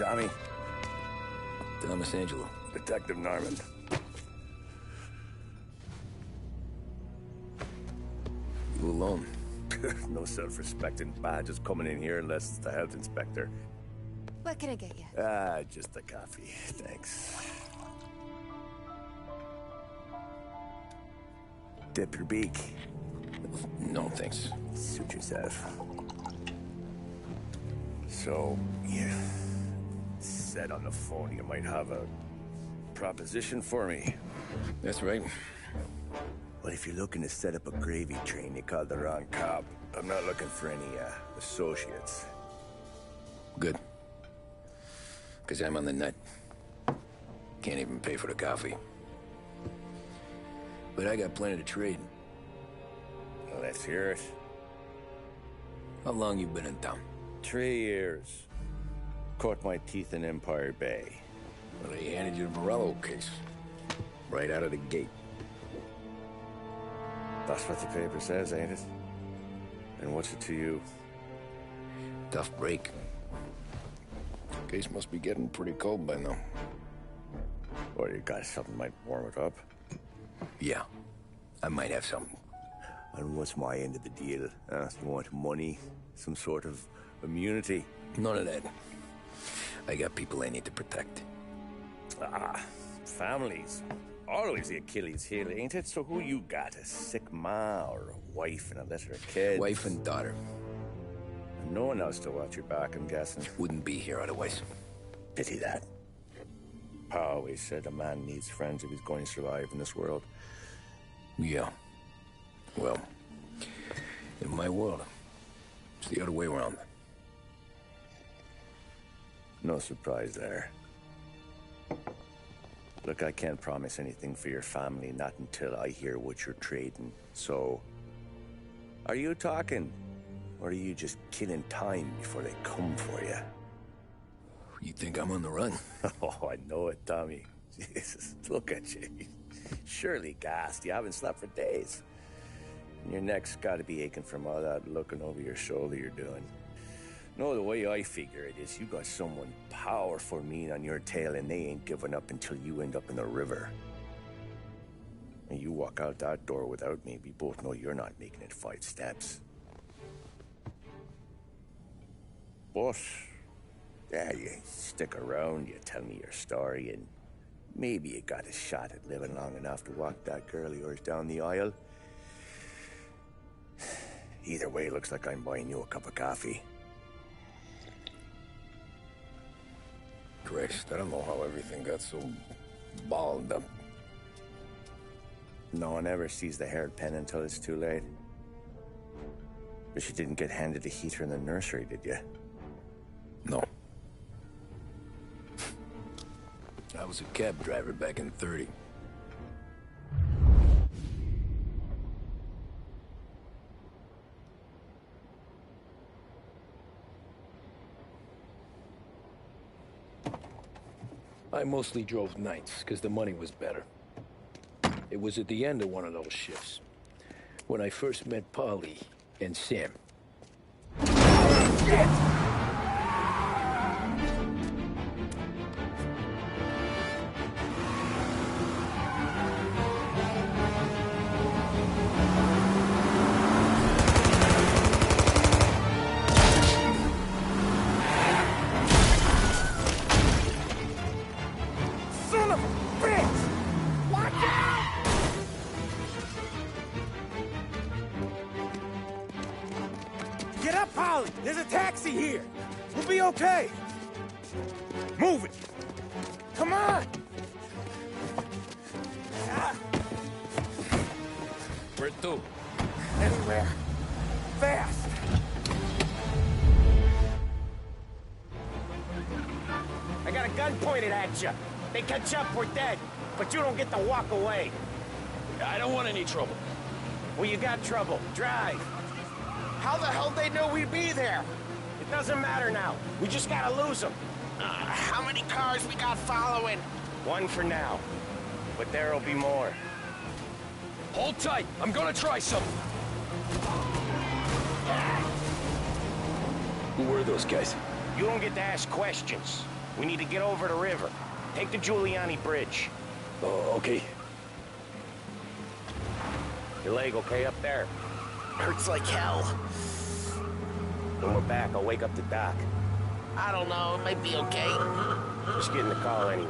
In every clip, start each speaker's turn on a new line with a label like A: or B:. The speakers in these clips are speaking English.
A: Tommy.
B: Thomas Angelo.
A: Detective Norman.
B: You alone?
A: No self-respecting badges coming in here unless it's the health inspector.
C: What can I get you?
A: Just a coffee. Thanks. Dip your beak.
B: No, thanks.
A: Suit yourself. So, you said on the phone you might have a proposition for me.
B: That's right.
A: Well, if you're looking to set up a gravy train, you called the wrong cop. I'm not looking for any, associates.
B: Good. Because I'm on the nut. Can't even pay for the coffee. But I got plenty to trade.
A: Well, let's hear it.
B: How long you been in town?
A: 3 years. Caught my teeth in Empire Bay.
B: Well, they handed you the Morello case. Right out of the gate.
A: That's what the paper says, ain't it? And what's it to you?
B: Tough break. Case must be getting pretty cold by now.
A: Or you got something might warm it up?
B: Yeah, I might have something.
A: And what's my end of the deal? You want money? Some sort of immunity?
B: None of that. I got people I need to protect.
A: Families. Always the Achilles heel, ain't it? So who you got? A sick ma or a wife and a litter of kids?
B: Wife and daughter.
A: And no one else to watch your back, I'm guessing.
B: Wouldn't be here otherwise.
A: Pity that. Pa always said a man needs friends if he's going to survive in this world.
B: Yeah. Well, in my world, it's the other way around.
A: No surprise there. Look, I can't promise anything for your family, not until I hear what you're trading. So, are you talking? Or are you just killing time before they come for you?
B: You think I'm on the run?
A: Oh, I know it, Tommy. Jesus, look at you. Surely gassed. You haven't slept for days. And your neck's got to be aching from all that looking over your shoulder you're doing. No, the way I figure it is you got someone powerful mean on your tail and they ain't giving up until you end up in the river. And you walk out that door without me, we both know you're not making it 5 steps. But, yeah, you stick around, you tell me your story, and maybe you got a shot at living long enough to walk that girl of yours down the aisle. Either way, looks like I'm buying you a cup of coffee.
B: Christ, I don't know how everything got so balled up.
A: No one ever sees the haired pen until it's too late. But you didn't get handed a heater in the nursery, did you?
B: No. I was a cab driver back in '30. I mostly drove nights, because the money was better. It was at the end of one of those shifts, when I first met Polly and Sam. Shit!
D: Get up, Polly! There's a taxi here! We'll be okay! Move it! Come on!
B: Where to?
D: Anywhere. Fast! I got a gun pointed at you. They catch up, we're dead. But you don't get to walk away.
B: I don't want any trouble.
D: Well, you got trouble. Drive. How the hell they know we'd be there? It doesn't matter now. We just gotta lose them.
E: How many cars we got following?
D: One for now. But there'll be more.
B: Hold tight. I'm gonna try something. Who were those guys?
D: You don't get to ask questions. We need to get over the river. Take the Giuliani Bridge.
B: Oh, okay.
D: Your leg okay up there?
E: Hurts like hell.
D: When we're back, I'll wake up the doc.
E: I don't know, it might be okay.
D: Just get in the car anyways.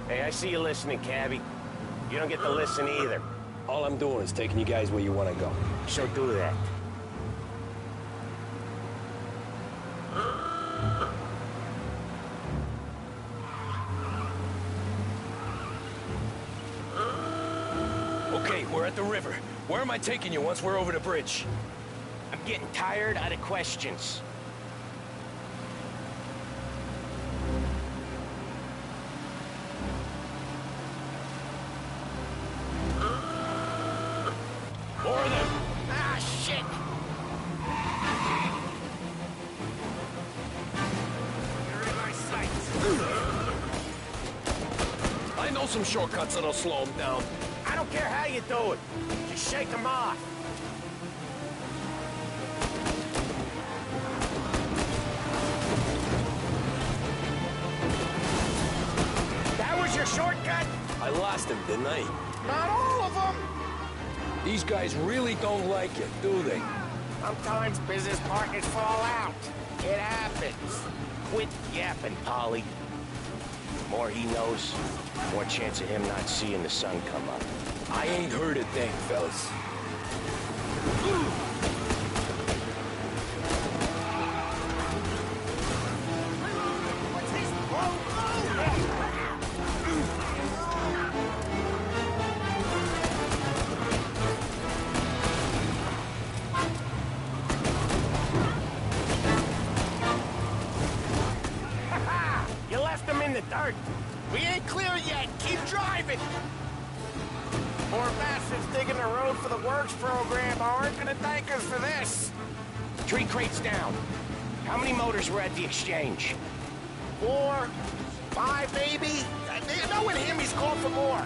D: Hey, I see you listening, cabbie. You don't get to listen either.
B: All I'm doing is taking you guys where you want to go.
D: So do that.
B: Okay, we're at the river. Where am I taking you once we're over the bridge?
D: I'm getting tired of the questions.
B: More of them!
E: Ah, shit! You're in my sights.
B: I know some shortcuts that'll slow them down.
D: I don't care how you do it. Just shake them off. That was your shortcut?
B: I lost him, didn't I?
D: Not all of them.
B: These guys really don't like it, do they?
D: Sometimes business partners fall out. It happens. Quit yapping, Polly. The more he knows, the more chance of him not seeing the sun come up.
B: I ain't heard a thing, fellas.
D: You left him in the dirt.
E: We ain't clear yet. Keep driving.
D: Poor bastards digging the road for the works program aren't gonna thank us for this. Tree crates down. How many motors were at the exchange?
E: 4, 5, maybe. Knowing him, he's called for more.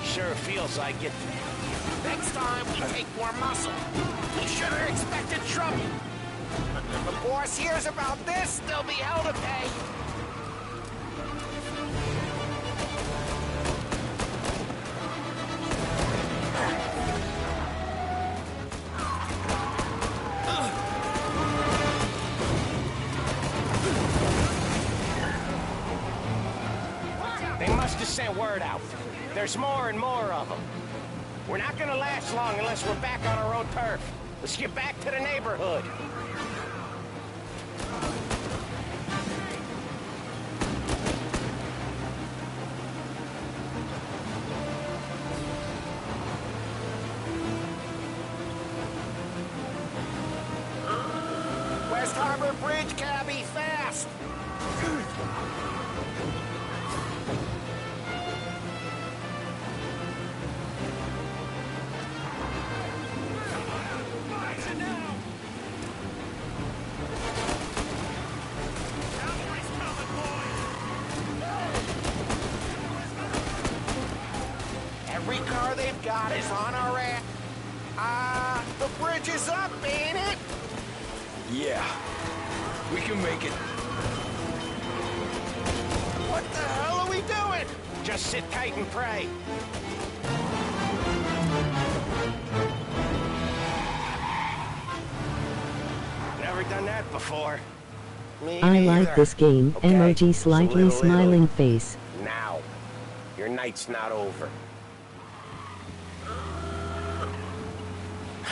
D: Sure feels like it.
E: Next time, we take more muscle. We should have expected trouble. If the boss hears about this, there'll be hell to pay.
D: They must have sent word out. There's more and more of them. We're not gonna last long unless we're back on our own turf. Let's get back to the neighborhood.
E: West Harbor Bridge, cabbie, fast! Every car they've got is on our ass. The bridge is up, ain't it?
B: Yeah. We can make it.
E: What the hell are we doing?
D: Just sit tight and pray. Never done that before. Me
F: I like
D: neither.
F: this game.
D: Okay,
F: Emoji
D: so
F: slightly
D: little,
F: smiling face.
D: Now. Your night's not over.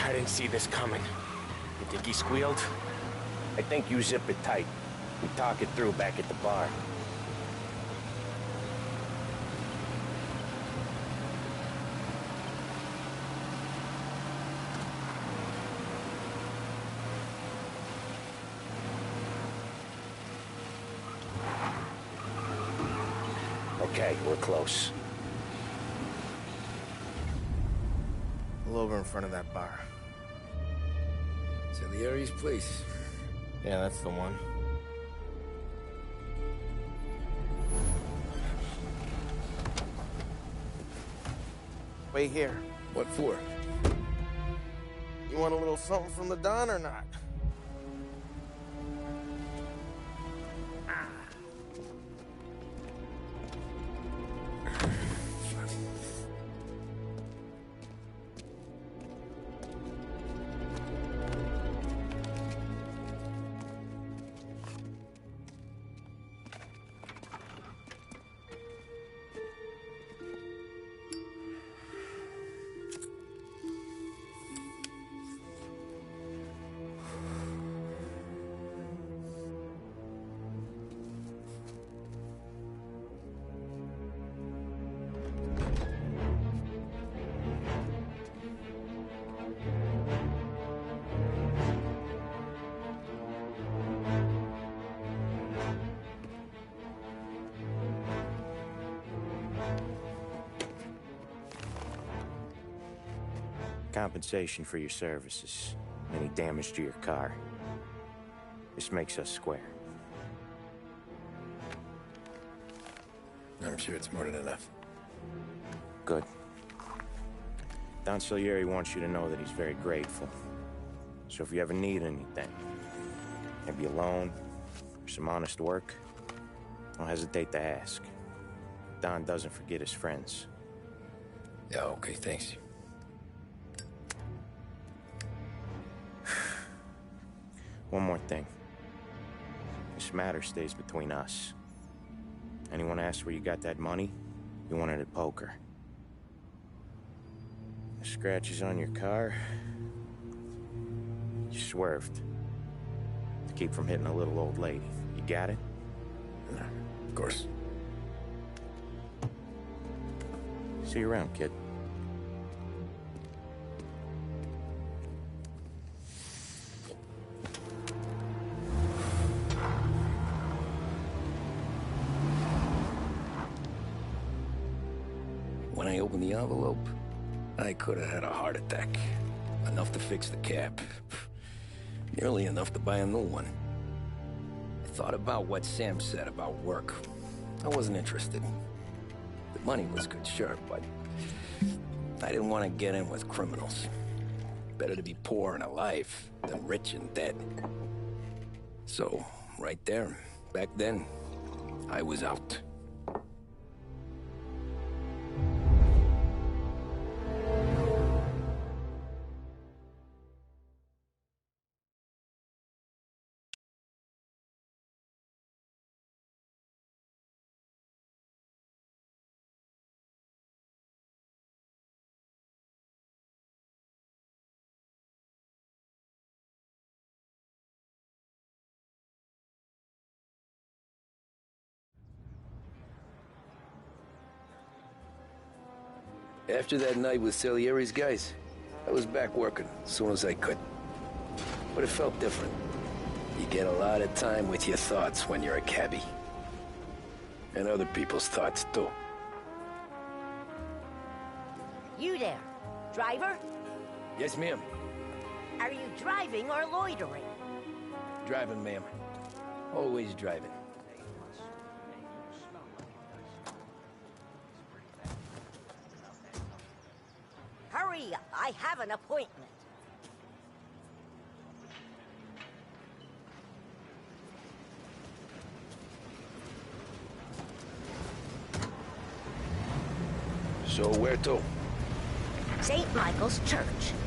D: I didn't see this coming. You think he squealed? I think you zip it tight. We talk it through back at the bar. Okay, we're close.
E: Pull over in front of that bar.
B: Salieri's place.
E: Yeah, that's the one. Wait here.
B: What for?
E: You want a little something from the Don or not?
D: Compensation for your services. Any damage to your car. This makes us square.
B: I'm sure it's more than enough.
D: Good. Don Salieri wants you to know that he's very grateful. So if you ever need anything, maybe a loan, or some honest work, don't hesitate to ask. Don doesn't forget his friends.
B: Yeah, okay, thanks.
D: One more thing. This matter stays between us. Anyone asks where you got that money, you won it at poker. The scratches on your car, you swerved. To keep from hitting a little old lady. You got it?
B: Of course.
D: See you around, kid.
B: When I opened the envelope, I could have had a heart attack. Enough to fix the cap. Nearly enough to buy a new one. I thought about what Sam said about work. I wasn't interested. The money was good, sure, but I didn't want to get in with criminals. Better to be poor and alive than rich and dead. So, right there, back then, I was out. After that night with Salieri's guys, I was back working as soon as I could. But it felt different. You get a lot of time with your thoughts when you're a cabbie. And other people's thoughts, too.
F: You there, driver?
B: Yes, ma'am.
F: Are you driving or loitering?
B: Driving, ma'am. Always driving.
F: Hurry up, I have an appointment.
B: So where to?
F: St. Michael's Church,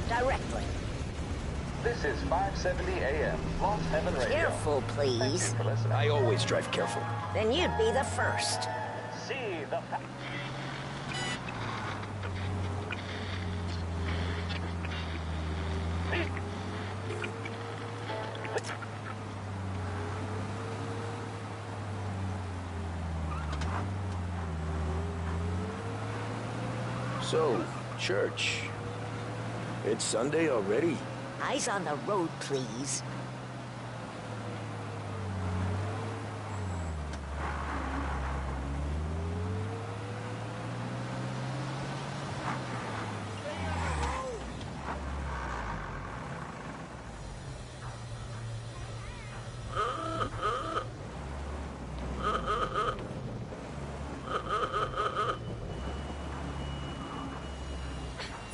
F: directly.
G: This is 570 AM, Lost Heaven Radio.
F: Careful,
G: Thank you
F: please.
G: for listening.
B: I always drive careful.
F: Then you'd be the first.
G: See the
B: So, church. It's Sunday already?
F: Eyes on the road, please.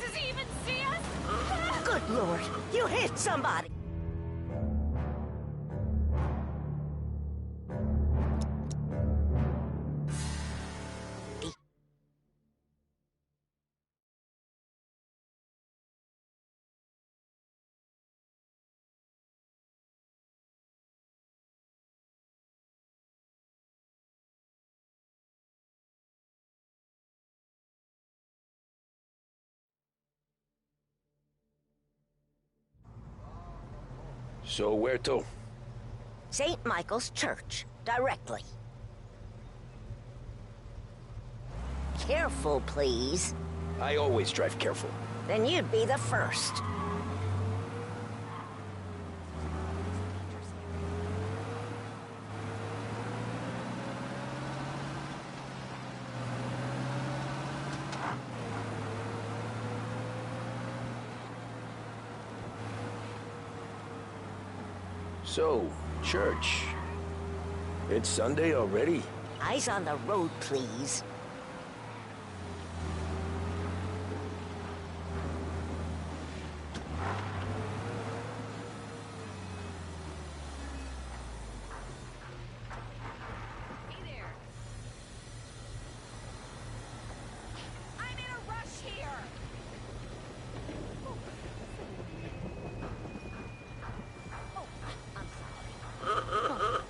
C: Does he even see us?
F: Good Lord, you hit somebody!
B: So where to?
F: St. Michael's Church, directly. Careful, please.
B: I always drive careful.
F: Then you'd be the first.
B: So, church. It's Sunday already?
F: Eyes on the road, please.
C: Hey there. I'm in a rush here. Oh, I'm sorry.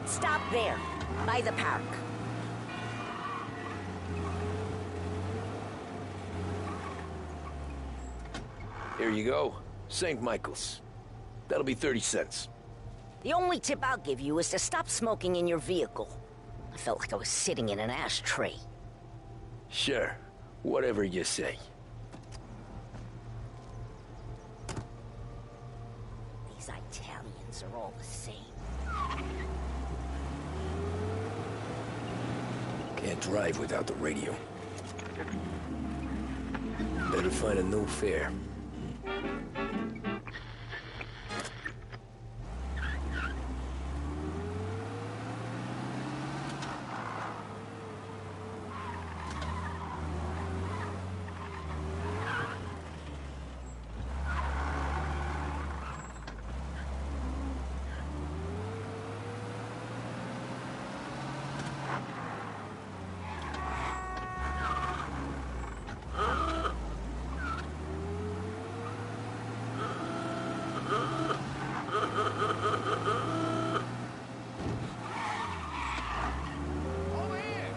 F: Stop there, by the park.
B: Here you go. St. Michael's. That'll be 30 cents.
F: The only tip I'll give you is to stop smoking in your vehicle. I felt like I was sitting in an ashtray.
B: Sure. Whatever you say.
F: These Italians are all the same.
B: Can't drive without the radio. Better find a new fare.
E: Over here.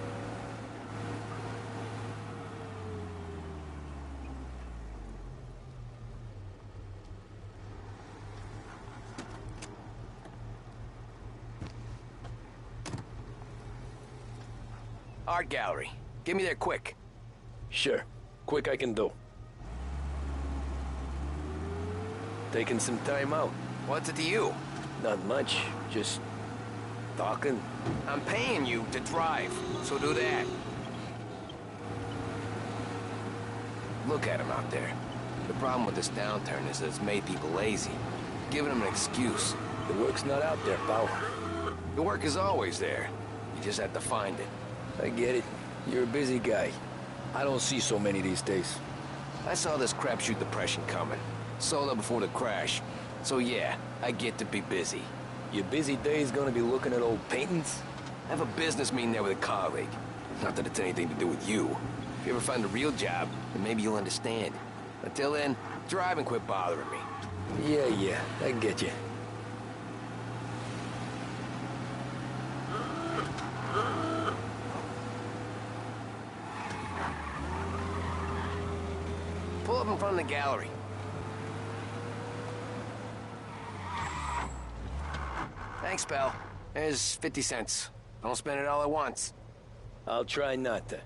H: Art gallery. Get me there quick.
B: Sure. Quick I can do. Taking some time out.
H: What's it to you?
B: Not much. Just talking.
H: I'm paying you to drive, so do that. Look at him out there. The problem with this downturn is that it's made people lazy. Giving them an excuse.
B: The work's not out there, pal.
H: The work is always there. You just have to find it.
B: I get it. You're a busy guy. I don't see so many these days.
H: I saw this crapshoot depression coming. Sold up before the crash. So yeah, I get to be busy.
B: Your busy day's gonna be looking at old paintings?
H: I have a business meeting there with a colleague. Not that it's anything to do with you. If you ever find a real job, then maybe you'll understand. Until then, drive and quit bothering me.
B: Yeah, I get you.
H: Pull up in front of the gallery. Thanks, pal. There's 50 cents. Don't spend it all at once.
B: I'll try not to.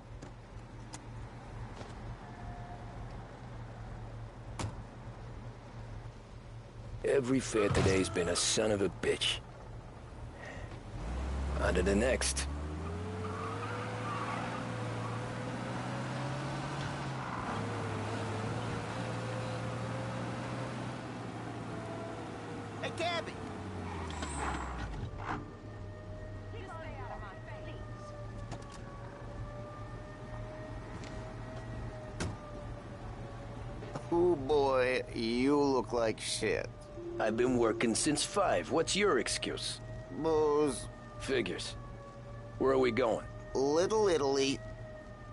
B: Every fare today's been a son of a bitch. On to the next.
E: Hey, Cabby. admit you look like shit.
B: I've been working since 5. What's your excuse?
E: Booze.
B: Figures. Where are we going?
E: Little Italy,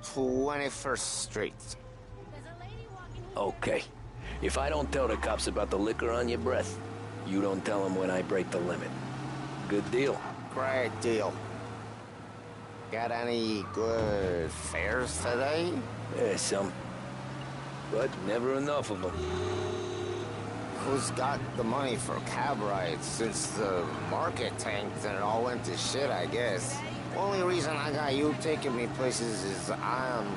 E: 21st Street.
B: Okay. If I don't tell the cops about the liquor on your breath, you don't tell them when I break the limit. Good deal.
E: Great deal. Got any good fares today?
B: There's some. But never enough of them.
E: Who's got the money for cab rides since the market tanked and it all went to shit, I guess? Only reason I got you taking me places is I'm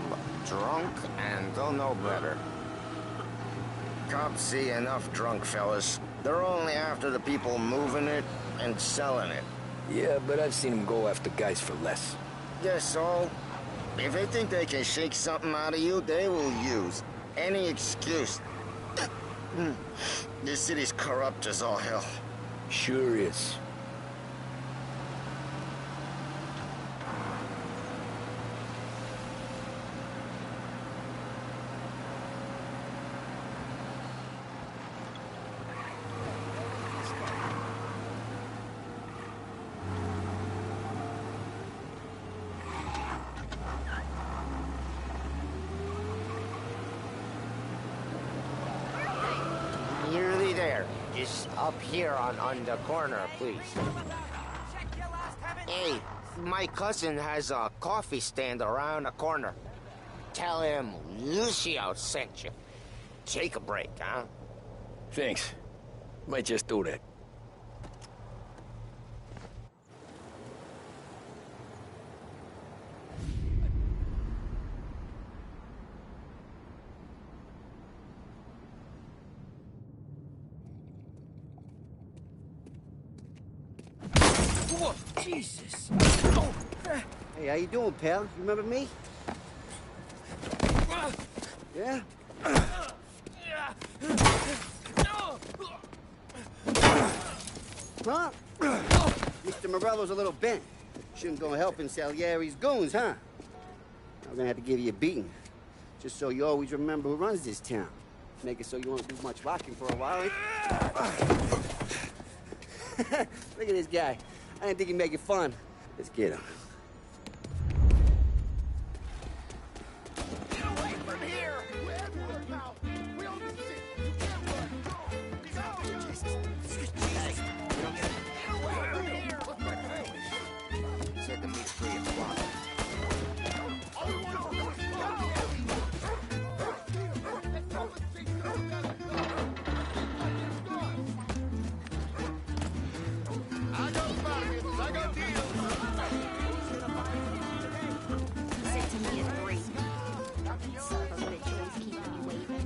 E: drunk and don't know better. Cops see enough drunk fellas. They're only after the people moving it and selling it.
B: Yeah, but I've seen them go after guys for less.
E: Guess so. If they think they can shake something out of you, they will use any excuse. This city's corrupt as all hell.
B: Sure is.
E: Nearly there. Just up here on the corner, please. Hey, my cousin has a coffee stand around the corner. Tell him Lucio sent you. Take a break, huh?
B: Thanks. Might just do that.
I: Whoa, Jesus!
J: Hey, how you doing, pal? You remember me? Yeah? Huh? Mr. Morello's a little bent. Shouldn't go helping Salieri's goons, huh? I'm gonna have to give you a beating. Just so you always remember who runs this town. Make it so you won't do much rocking for a while. Look at this guy. I didn't think he'd make it fun. Let's get him.
E: Get away from here! We own this shit. You can't run. Go! Jesus. Get away from here! Said to meet 3 o'clock. All we want to do is go! I got bargains. I got deals.
C: Said to me at 3. Son of a bitch always keeping you waiting.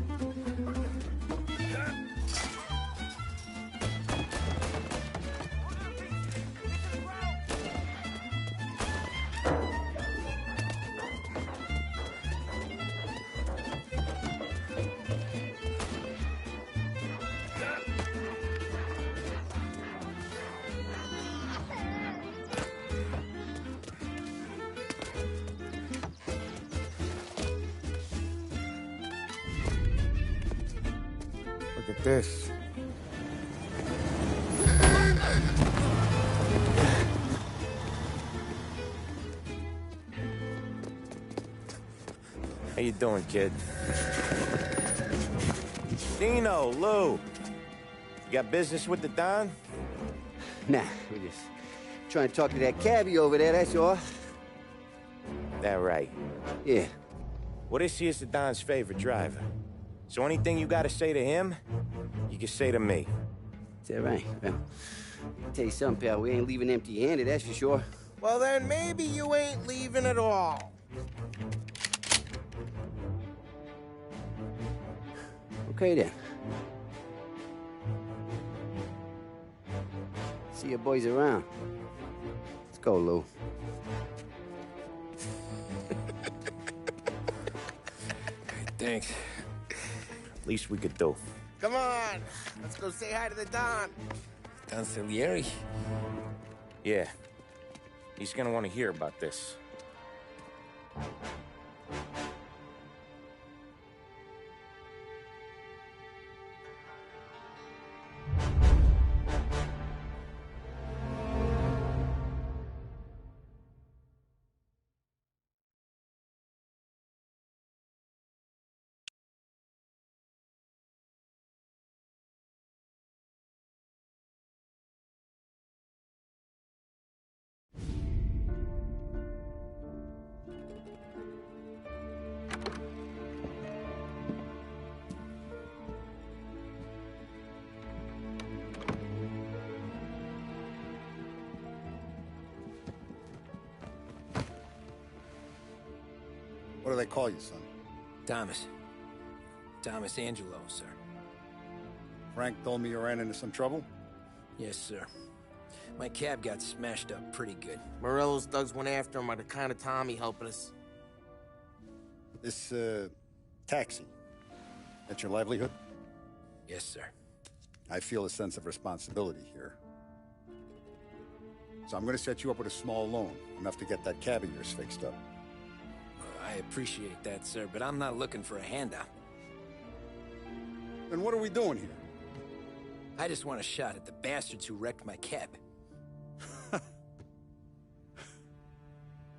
D: Look at this. How you doing, kid? Dino, Lou. You got business with the Don?
J: Nah, we're just trying to talk to that cabbie over there, that's all.
D: That right.
J: Yeah.
D: Well, this here's the Don's favorite driver. So anything you gotta say to him, you can say to me.
J: Is that right? Well, I'll tell you something, pal. We ain't leaving empty-handed, that's for sure.
D: Well, then maybe you ain't leaving at all.
J: Okay, then. See your boys around. Let's go, Lou.
B: Thanks.
D: Least we could do.
E: Come on. Let's go say hi to the Don.
B: Don Salieri?
D: Yeah. He's gonna want to hear about this.
K: do they call you, son?
B: Thomas. Thomas Angelo, sir.
K: Frank told me you ran into some trouble?
B: Yes, sir. My cab got smashed up pretty good.
L: Morello's thugs went after him by the kind of Tommy helping us.
K: This, taxi. That's your livelihood?
B: Yes, sir.
K: I feel a sense of responsibility here. So I'm gonna set you up with a small loan, enough to get that cab of yours fixed up.
B: I appreciate that, sir, but I'm not looking for a handout.
K: Then what are we doing here?
B: I just want a shot at the bastards who wrecked my cab.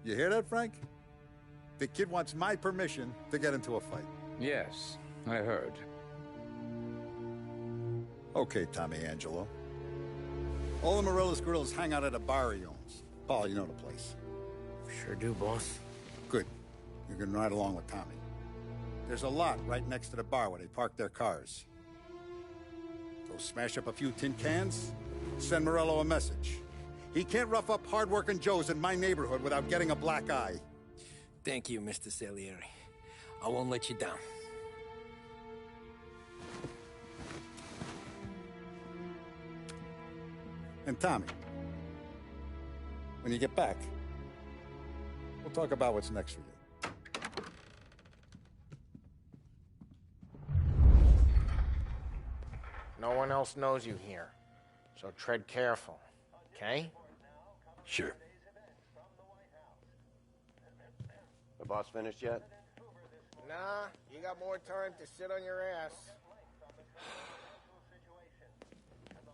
K: You hear that, Frank? The kid wants my permission to get into a fight.
M: Yes, I heard.
K: Okay, Tommy Angelo. All the Morello's girls hang out at a bar he owns. Paul, you know the place.
L: Sure do, boss.
K: Good. You can ride along with Tommy. There's a lot right next to the bar where they park their cars. Go smash up a few tin cans, send Morello a message. He can't rough up hard-working Joes in my neighborhood without getting a black eye.
B: Thank you, Mr. Salieri. I won't let you down.
K: And Tommy, when you get back, we'll talk about what's next for you.
L: No one else knows you here, so tread careful, okay?
B: Sure.
A: The boss finished yet?
L: Nah, you got more time to sit on your ass.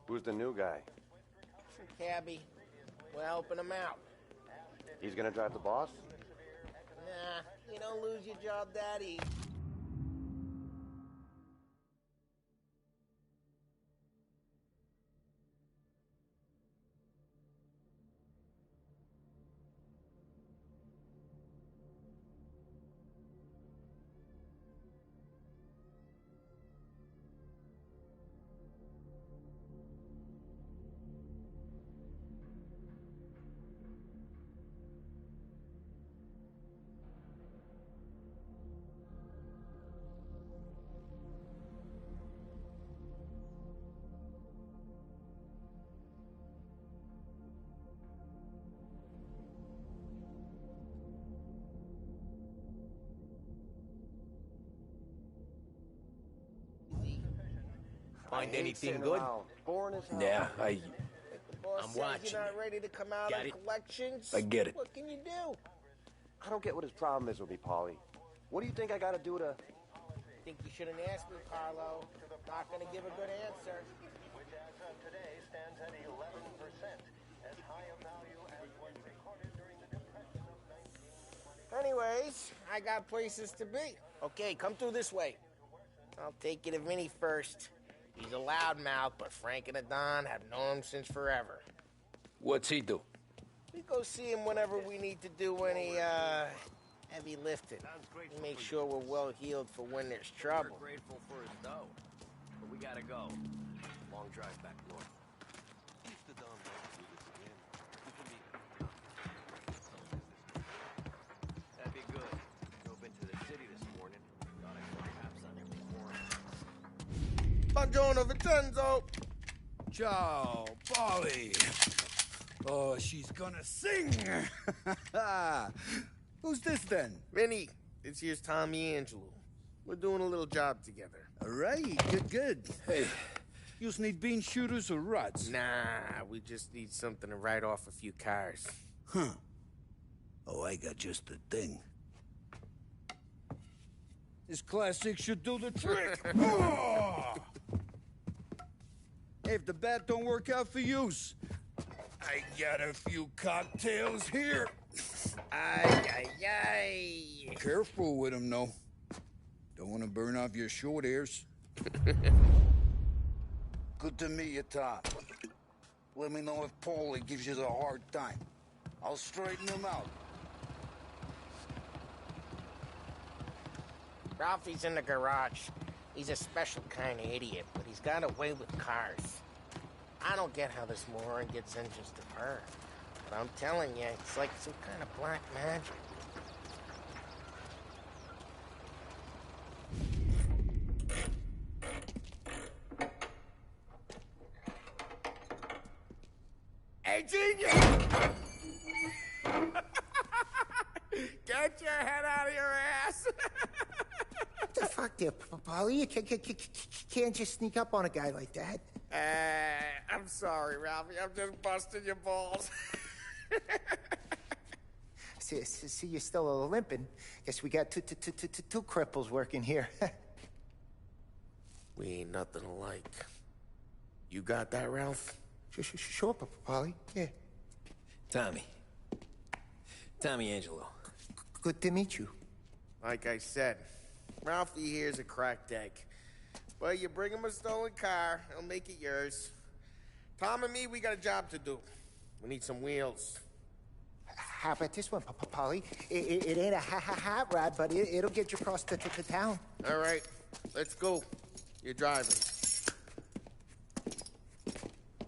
A: Who's the new guy?
L: Some cabbie. We're helping him out.
A: He's gonna drive the boss?
L: Nah, you don't lose your job that easy.
H: Find anything good?
B: Yeah,
L: The boss
H: I'm
L: says
H: watching.
L: you're not ready to come out
H: Got
L: on
H: it?
L: collections.
B: I get it.
L: What can you do?
A: I don't get what his problem is with me, Paulie. What do you think I gotta do to...
L: Think you shouldn't ask me, Carlo. Not gonna give a good answer.
G: Which as of today stands at 11%, as high a value as was recorded during the Depression of 1920.
L: Anyways, I got places to be. Okay, come through this way. I'll take you to Vinny first. He's a loudmouth, but Frank and the Don have known him since forever.
B: What's he do?
L: We go see him whenever we need to do any, heavy lifting. We make sure we're well healed for when there's trouble.
H: We're grateful for his dough, but we gotta go. Long drive back north. If the Don wants to do this again, we can be... That'd be good. Drove into the city this morning. Thought I saw cops on there before.
L: Buongiorno, Vincenzo!
I: Ciao, Polly. Oh, she's gonna sing. Who's this then?
L: Vinny, this here's Tommy Angelo. We're doing a little job together.
I: All right, good. Hey, you need bean shooters or rods?
L: Nah, we just need something to write off a few cars.
I: Huh. Oh, I got just the thing. This classic should do the trick. Oh! Hey, if the bat don't work out for use, I got a few cocktails here.
L: Ay.
I: Careful with them, though. Don't want to burn off your short hairs. Good to meet you, Tom. Let me know if Paulie gives you the hard time. I'll straighten him out.
L: Ralphie's in the garage. He's a special kind of idiot, but he's got a way with cars. I don't get how this moron gets in just to her. But I'm telling you, it's like some kind of black magic. Get your head out of your ass!
N: What the fuck there, Paulie? You can't just sneak up on a guy like that.
L: I'm sorry, Ralphie. I'm just busting your balls.
N: See, you're still limping. Guess we got two cripples working here.
L: We ain't nothing alike. You got that, Ralph?
N: Sure, Paulie. Yeah.
H: Tommy Angelo.
N: Good to meet you.
L: Like I said, Ralphie here's a cracked egg. But you bring him a stolen car, he'll make it yours. Tom and me, we got a job to do. We need some wheels.
N: How about this one, Paulie? It ain't a hot rod, but it'll get you across to town.
L: All right, let's go. You're driving.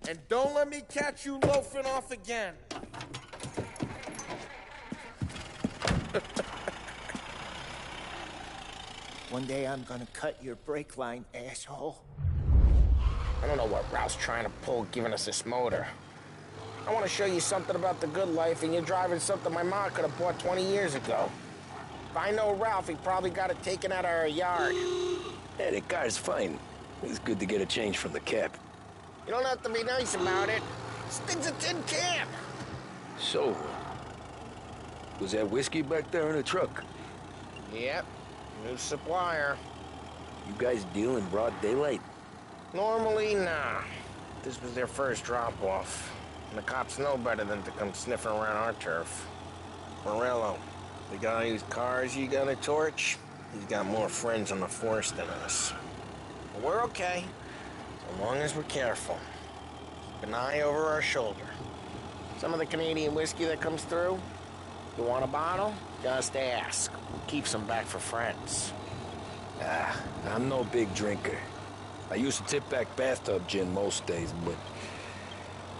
L: And don't let me catch you loafing off again.
N: One day I'm gonna cut your brake line, asshole.
L: I don't know what Ralph's trying to pull giving us this motor. I want to show you something about the good life, and you're driving something my mom could have bought 20 years ago. If I know Ralph, he probably got it taken out of our yard.
B: Yeah, the car's fine. It's good to get a change from the cab.
L: You don't have to be nice about it. This thing's a tin can.
B: So, was that whiskey back there in the truck?
L: Yep, new supplier.
B: You guys deal in broad daylight?
L: Normally, nah. This was their first drop-off. And the cops know better than to come sniffing around our turf. Morello, the guy whose cars you got a torch, he's got more friends on the force than us. But we're okay, so long as we're careful. Keep an eye over our shoulder. Some of the Canadian whiskey that comes through, you want a bottle? Just ask. Keeps them back for friends.
B: I'm no big drinker. I used to tip back bathtub gin most days, but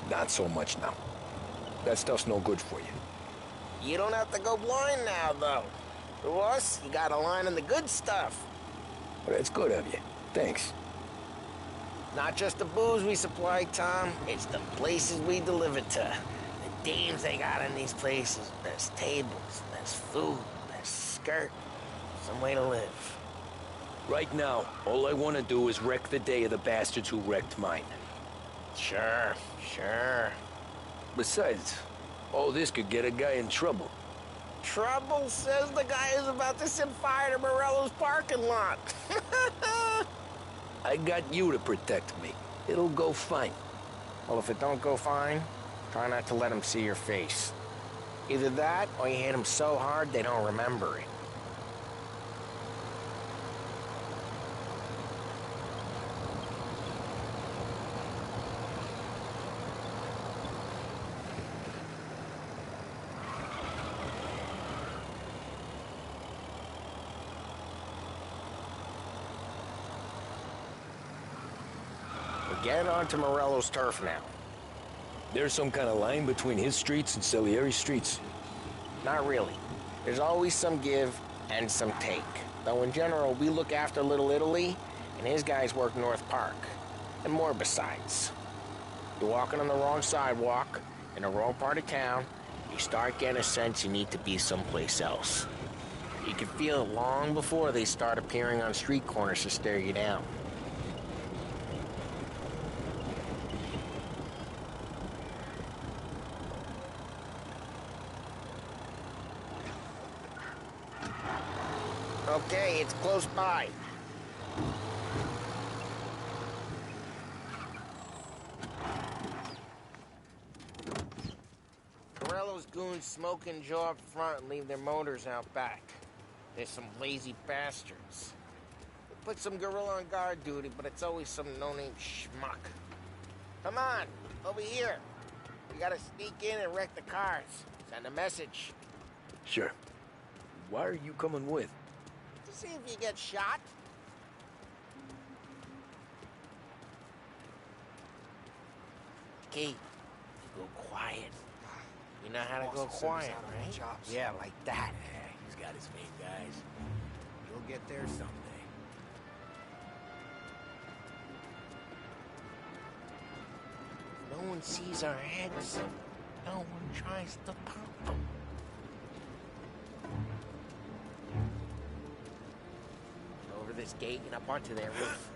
B: not so much now. That stuff's no good for you.
L: You don't have to go blind now, though. To us, you got a line in the good stuff.
B: Well, that's good of you. Thanks.
L: Not just the booze we supply, Tom. It's the places we deliver to. The dames they got in these places. There's tables, there's food, there's skirt. Some way to live.
B: Right now, all I want to do is wreck the day of the bastards who wrecked mine.
L: Sure.
B: Besides, all this could get a guy in trouble.
L: Trouble says the guy is about to set fire to Morello's parking lot.
B: I got you to protect me. It'll go fine.
L: Well, if it don't go fine, try not to let him see your face. Either that, or you hit him so hard they don't remember it. Get onto Morello's turf now.
B: There's some kind of line between his streets and Salieri's streets?
L: Not really. There's always some give and some take. Though in general, we look after Little Italy, and his guys work North Park. And more besides. You're walking on the wrong sidewalk, in the wrong part of town, you start getting a sense you need to be someplace else. You can feel it long before they start appearing on street corners to stare you down. Okay, it's close by. Morello's goons smoke and jaw up front and leave their motors out back. There's some lazy bastards. We put some gorilla on guard duty, but it's always some no-name schmuck. Come on, over here. We gotta sneak in and wreck the cars. Send a message.
B: Sure. Why are you coming with?
L: To see if you get shot. Key, go quiet. You know how to go quiet, right? Yeah, like that.
O: Yeah, he's got his main guys. You'll get there someday.
L: No one sees our heads. No one tries to pop them. this gate and up onto their roof.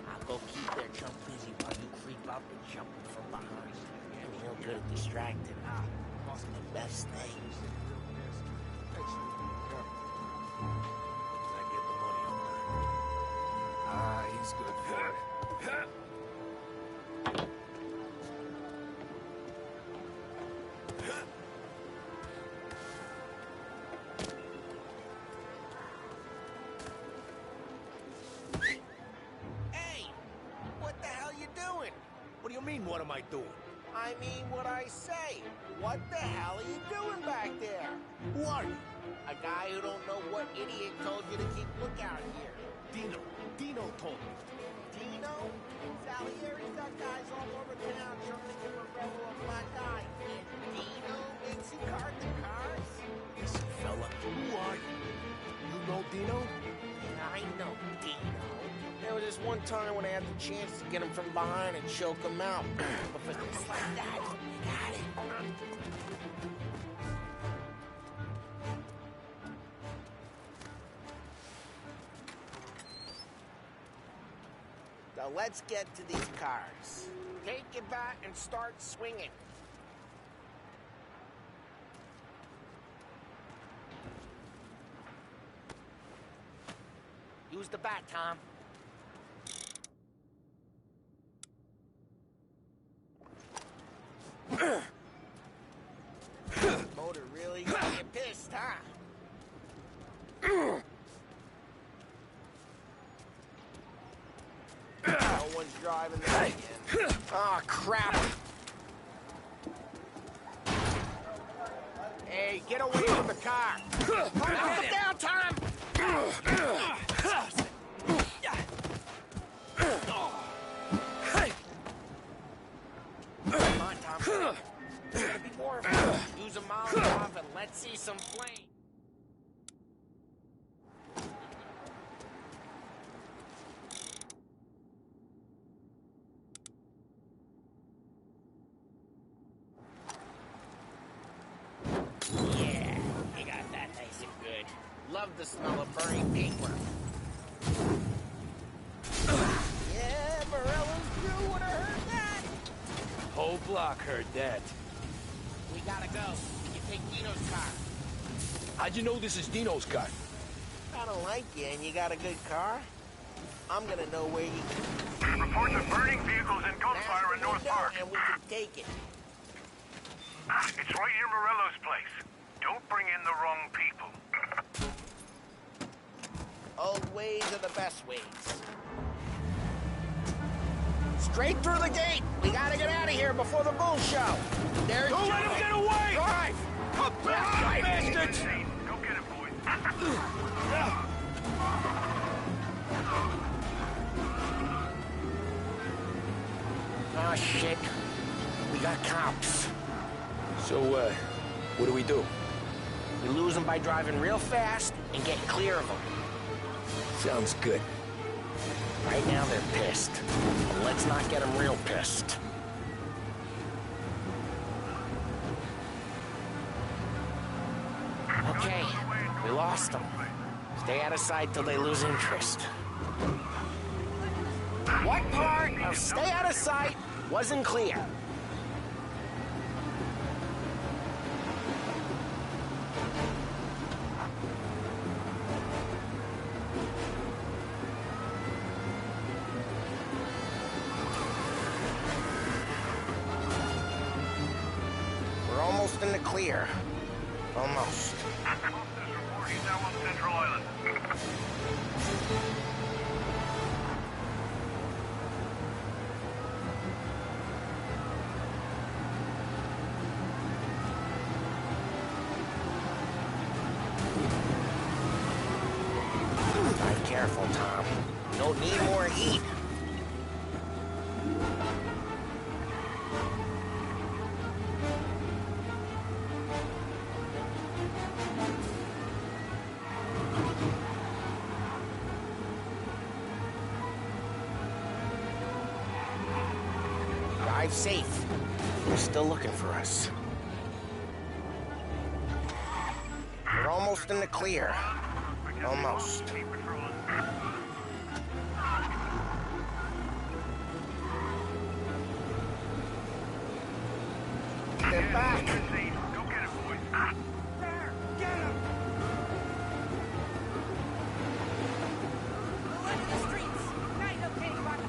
L: I'll go keep their chump busy while you creep up and jump him from behind. I'm real good at distracting. It's the best thing.
B: He's good for it.
L: Hey! What the hell you doing?
O: What do you mean, what am I doing?
L: I mean what I say. What the hell are you doing back there?
O: Who are you?
L: A guy who don't know what idiot told you to keep lookout here.
O: Dino told me.
L: Dino? Salieri's got guys all over town trying to give Morello a black eye. And Dino makes you guard the cars?
O: Listen, fella, who are you? You know Dino?
L: Yeah, I know Dino. There was this one time when I had the chance to get him from behind and choke him out. But for things like that, you got it. Now let's get to these cars. Take your bat and start swinging. Use the bat, Tom. Motor really got you pissed, huh? No one's driving this again. Oh, crap. Hey, get away from the car. Calm down, Tom. Come on, Tom. There's gonna be more of them. Use a Molotov and let's see some flame. Yeah, you got that nice and good. Love the smell of burning paper. Yeah, Morello's crew would have heard that.
B: Whole block heard that.
L: We gotta go. You take Dino's car.
O: How'd you know this is Dino's car?
L: I don't like you and you got a good car. I'm gonna know where you
G: Reports of burning vehicles and gunfire in North Park.
L: and we can take it.
G: It's right near Morello's place. Don't bring in the wrong people.
L: Old ways are the best ways. Straight through the gate. We gotta get out of here before the bull show. There's
O: Don't let him get away!
L: Drive!
O: Come back, bastards!
G: Go get him, boys.
L: Oh, shit. We got cops.
B: So, what do we do?
L: We lose them by driving real fast and get clear of them.
B: Sounds good.
L: Right now they're pissed. But let's not get them real pissed. Okay, we lost them. Stay out of sight till they lose interest. What part of stay out of sight wasn't clear? We're almost in the clear. Almost.
G: This report, he's now on Central Island.
L: Drive careful, Tom. Don't need more heat. Drive safe. They're still looking for us. We're almost in the clear. Almost. back!
G: Go get it, boys. Ah.
L: There! Get him!
P: We'll into the streets. Night, okay, buddy.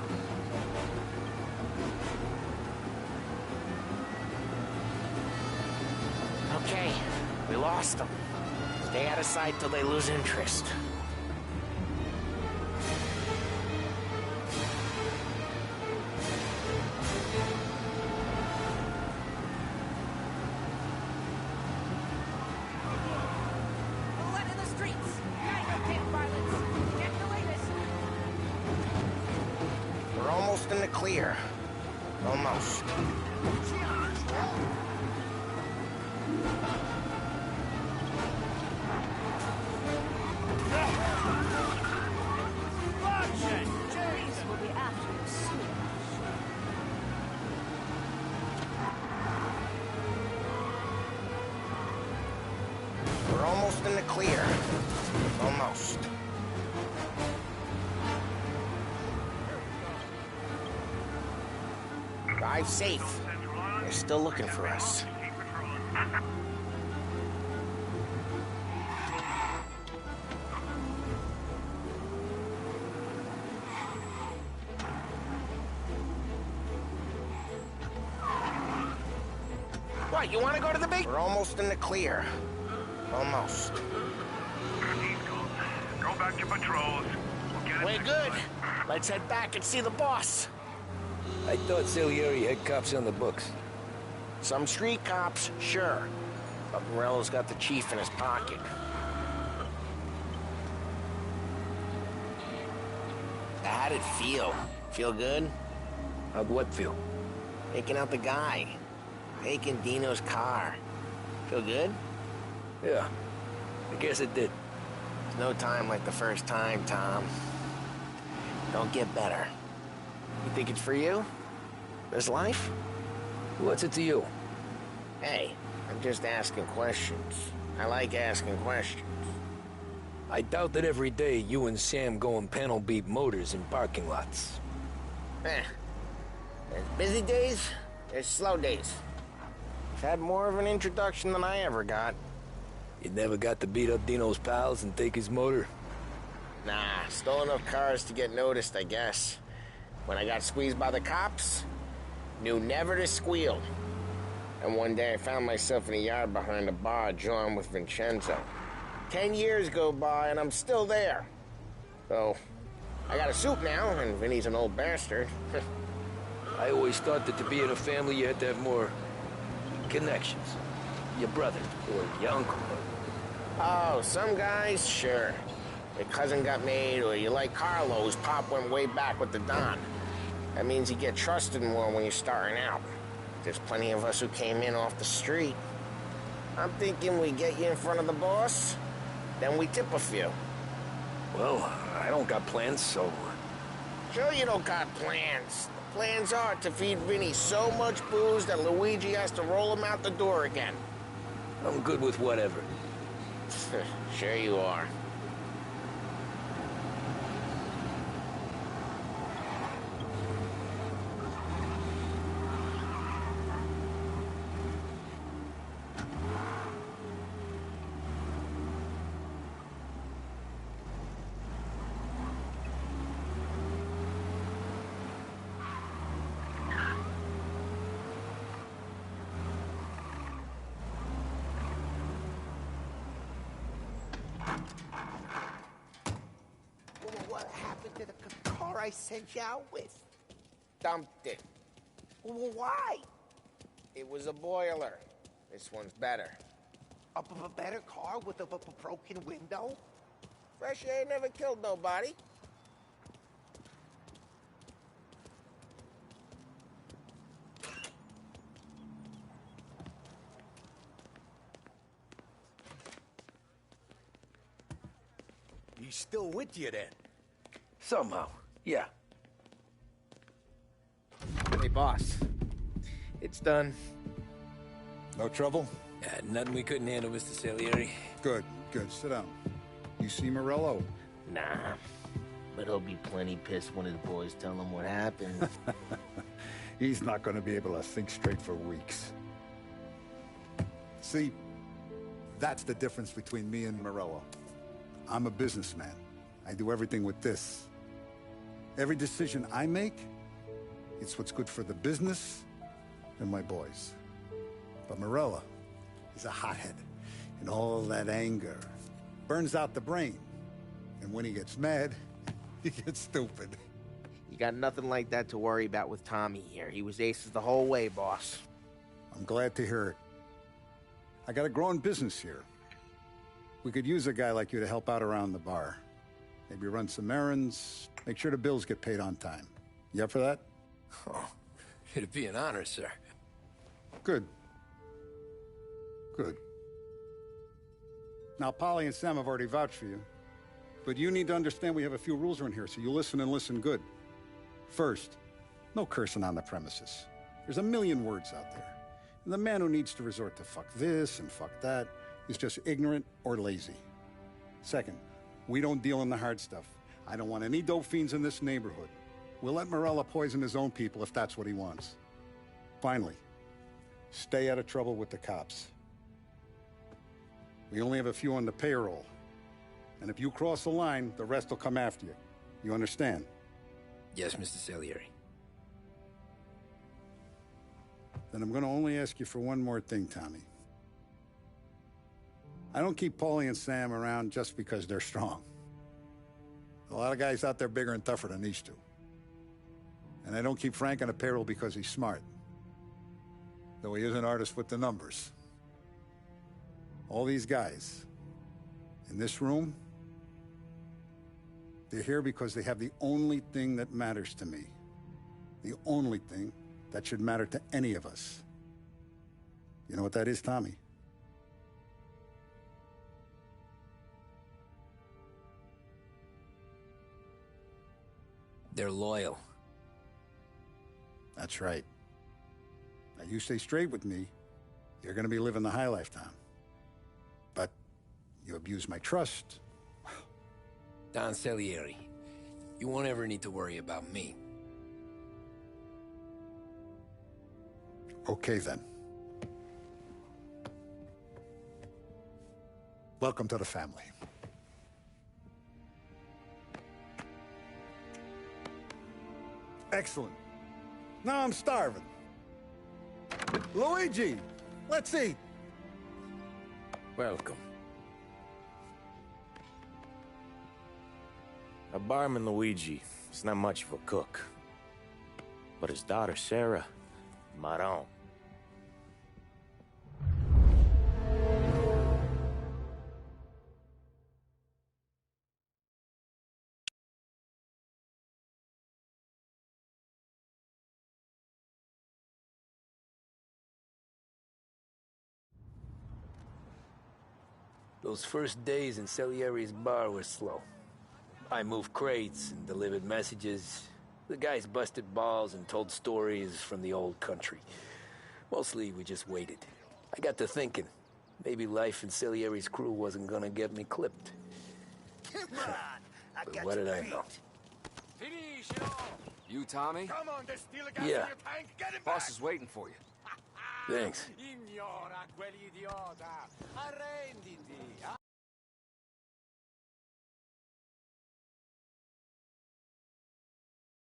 L: Okay, we lost them. Stay out of sight till they lose interest.
P: We'll into the streets. Night, okay, violence. Get the latest.
L: We're almost in the clear. Almost.
C: Police will be after you soon.
L: We're almost in the clear. Almost. Drive safe. They're still looking for us. What, you want to go to the big? We're almost in the clear. Almost.
G: Go back to patrols. We'll get it
L: We're
G: next
L: good.
G: time.
L: Let's head back and see the boss.
B: I thought Salieri had cops on the books.
L: Some street cops, sure. But Morello's got the chief in his pocket. How'd it feel? Feel good?
B: How'd what feel?
L: Taking out the guy. Taking Dino's car. Feel good?
B: Yeah, I guess it did.
L: There's no time like the first time, Tom. Don't get better. You think it's for you? This life?
B: What's it to you?
L: Hey, I'm just asking questions. I like asking questions.
B: I doubt that every day you and Sam go and panel beat motors in parking lots.
L: There's busy days, there's slow days. I've had more of an introduction than I ever got.
B: You never got to beat up Dino's pals and take his motor?
L: Nah, stole enough cars to get noticed, I guess. When I got squeezed by the cops, knew never to squeal. And one day I found myself in a yard behind a bar drawing with Vincenzo. 10 years go by and I'm still there. So, I got a suit now, and Vinny's an old bastard.
B: I always thought that to be in a family you had to have more connections. Your brother, or your uncle.
L: Oh, some guys, sure. Your cousin got made, or you like Carlo's pop went way back with the Don. That means you get trusted more when you're starting out. There's plenty of us who came in off the street. I'm thinking we get you in front of the boss, then we tip a few.
B: Well, I don't got plans, so...
L: Sure you don't got plans. The plans are to feed Vinny so much booze that Luigi has to roll him out the door again.
B: I'm good with whatever.
L: Sure you are.
N: What happened to the car I sent you out with?
L: Dumped it.
N: Well, why?
L: It was a boiler. This one's better.
N: A better car with a broken window?
L: Fresh air never killed nobody.
O: He's still with you then?
B: Somehow, yeah.
A: Hey, boss. It's done.
K: No trouble?
B: Nothing we couldn't handle, Mr. Salieri.
K: Good, good. Sit down. You see Morello?
L: Nah. But he'll be plenty pissed when his boys tell him what happened.
K: He's not going to be able to think straight for weeks. See, that's the difference between me and Morello. I'm a businessman. I do everything with this. Every decision I make, it's what's good for the business and my boys. But Morello is a hothead, and all that anger burns out the brain. And when he gets mad, he gets stupid.
L: You got nothing like that to worry about with Tommy here. He was aces the whole way, boss.
K: I'm glad to hear it. I got a growing business here. We could use a guy like you to help out around the bar. Maybe run some errands, make sure the bills get paid on time. You up for that?
B: Oh, it'd be an honor, sir.
K: Good. Good. Now, Polly and Sam have already vouched for you. But you need to understand we have a few rules around here, so you listen and listen good. First, no cursing on the premises. There's a million words out there. And the man who needs to resort to fuck this and fuck that is just ignorant or lazy. Second, we don't deal in the hard stuff. I don't want any dope fiends in this neighborhood. We'll let Morello poison his own people if that's what he wants. Finally, stay out of trouble with the cops. We only have a few on the payroll. And if you cross the line, the rest will come after you. You understand?
B: Yes, Mr. Salieri.
K: Then I'm going to only ask you for one more thing, Tommy. I don't keep Paulie and Sam around just because they're strong. A lot of guys out there bigger and tougher than these two. And I don't keep Frank on a payroll because he's smart. Though he is an artist with the numbers. All these guys in this room, they're here because they have the only thing that matters to me. The only thing that should matter to any of us. You know what that is, Tommy?
B: They're loyal.
K: That's right. Now, you stay straight with me, you're gonna be living the high life, Tom. But you abuse my trust.
B: Don Salieri, you won't ever need to worry about me.
K: Okay, then. Welcome to the family. Excellent. Now I'm starving. Luigi, let's eat.
B: Welcome.
D: A barman Luigi is not much of a cook. But his daughter Sarah, Maron.
B: Those first days in Salieri's bar were slow. I moved crates and delivered messages. The guys busted balls and told stories from the old country. Mostly, we just waited. I got to thinking, maybe life in Salieri's crew wasn't gonna get me clipped. But what did I know?
Q: You, Tommy?
G: Come on, there's still a gas
B: Yeah.
G: in your tank. Get him
Q: Boss
G: back.
Q: is waiting for you.
B: Thanks.
G: Ignora quell'idiota. Arrenditi.